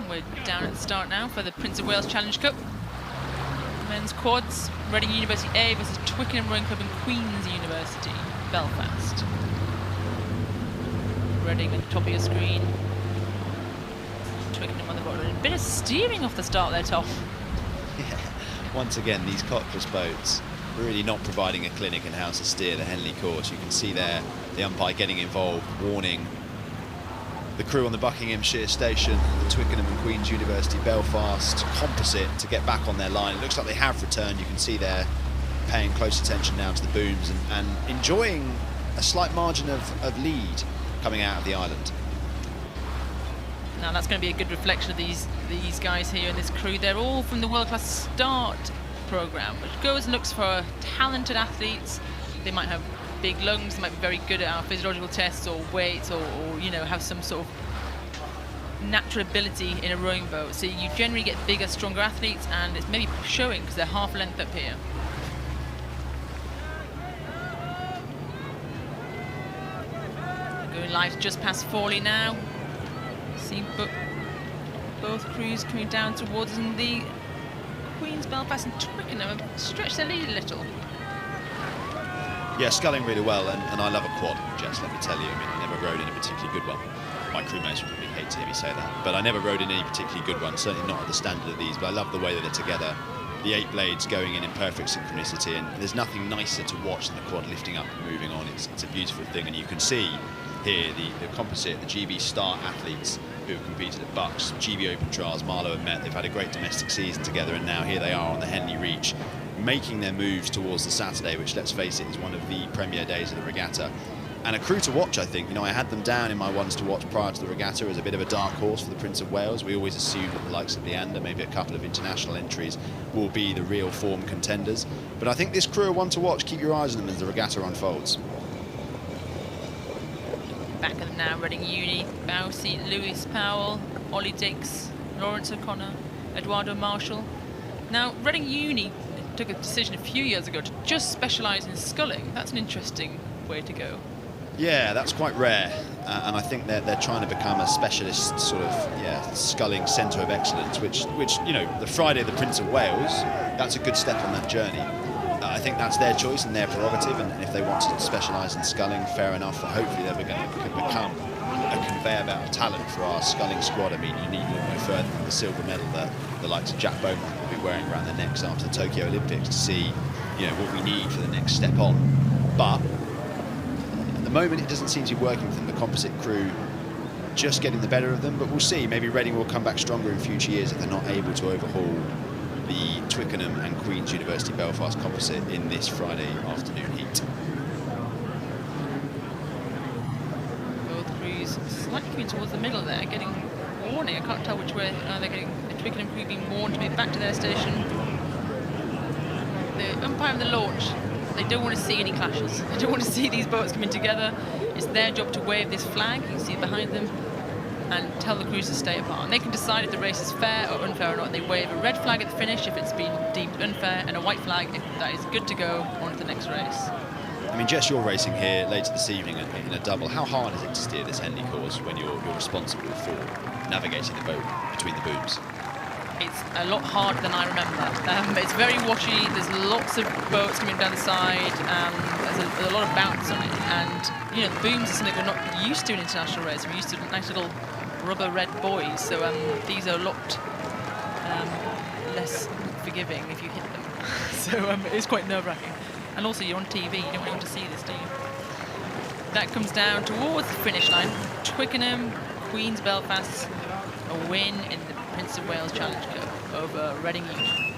We're down at the start now for the Prince of Wales Challenge Cup. Men's quads, Reading University A versus Twickenham Rowing Club and Queen's University, Belfast. Reading at the top of your screen. Twickenham on the bottom. A bit of steering off the start there, Tom. Yeah. Once again, these cockless boats really not providing a clinic in how to steer the Henley course. You can see there the umpire getting involved, warning the crew on the Buckinghamshire station, the Twickenham and Queen's University Belfast composite, to get back on their line. It looks like they have returned. You can see they're paying close attention now to the booms and enjoying a slight margin of lead coming out of the island. Now that's going to be a good reflection of these guys here in this crew. They're all from the World Class Start programme, which goes and looks for talented athletes. They might have big lungs, they might be very good at our physiological tests or weights, or you know, have some sort of natural ability in a rowing boat. So you generally get bigger, stronger athletes, and it's maybe showing because they're half length up here. Going live just past Forley now. See both crews coming down towards us, and the Queen's, Belfast and Twickenham have stretched their lead a little. Yeah, sculling really well, and I love a quad, Jess, let me tell you. I mean, I never rode in a particularly good one. My crewmates would probably hate to hear me say that, but I never rode in any particularly good one, certainly not at the standard of these, but I love the way that they're together. The 8 blades going in perfect synchronicity, and there's nothing nicer to watch than the quad lifting up and moving on. It's a beautiful thing, and you can see here the composite, the GB Start athletes who have competed at Bucks, GB Open Trials, Marlow have met. They've had a great domestic season together, and now here they are on the Henley Reach, making their moves towards the Saturday, which, let's face it, is one of the premier days of the regatta. And a crew to watch, I think. You know, I had them down in my ones to watch prior to the regatta as a bit of a dark horse for the Prince of Wales. We always assume that the likes of Leander, maybe a couple of international entries, will be the real form contenders. But I think this crew are one to watch. Keep your eyes on them as the regatta unfolds. Back of them now, Reading Uni, Bowsey, Lewis Powell, Ollie Dix, Lawrence O'Connor, Eduardo Marshall. Now, Reading Uni took a decision a few years ago to just specialise in sculling. That's an interesting way to go. Yeah, that's quite rare, and I think they're trying to become a specialist sort of sculling centre of excellence, which you know, the Friday of the Prince of Wales, that's a good step on that journey. I think that's their choice and their prerogative, and if they want to specialise in sculling, fair enough. But hopefully they're going to become a conveyor belt of talent for our sculling squad. I mean, you need look no further than the silver medal that the likes of Jack Beaumont will be wearing around their necks after the Tokyo Olympics to see, you know, what we need for the next step on. But at the moment, it doesn't seem to be working for them. The composite crew just getting the better of them, but we'll see. Maybe Reading will come back stronger in future years if they're not able to overhaul the Twickenham and Queen's University Belfast composite in this Friday afternoon heat. Both crews slightly coming towards the middle there, getting warning. I can't tell which way they're getting. The Twickenham crew being warned to be back to their station. The umpire of the launch, they don't want to see any clashes. They don't want to see these boats coming together. It's their job to wave this flag, you can see it behind them, and tell the crews to stay apart. And they can decide if the race is fair or unfair or not. They wave a red flag at the finish if it's been deemed unfair, and a white flag if that is good to go on to the next race. I mean, Jess, you're racing here later this evening in a double. How hard is it to steer this Henley course when you're responsible for navigating the boat between the booms? It's a lot harder than I remember. It's very washy. There's lots of boats coming down the side. There's a lot of bounce on it, and you know, the booms are something we're not used to in international race. We're used to nice little rubber red buoys, so these are a lot less forgiving if you hit them. So it's quite nerve-wracking. And also, you're on TV. You don't want to see this, do you? That comes down towards the finish line. Twickenham, Queen's, Belfast, a win in the Prince of Wales Challenge Cup over Reading Uni.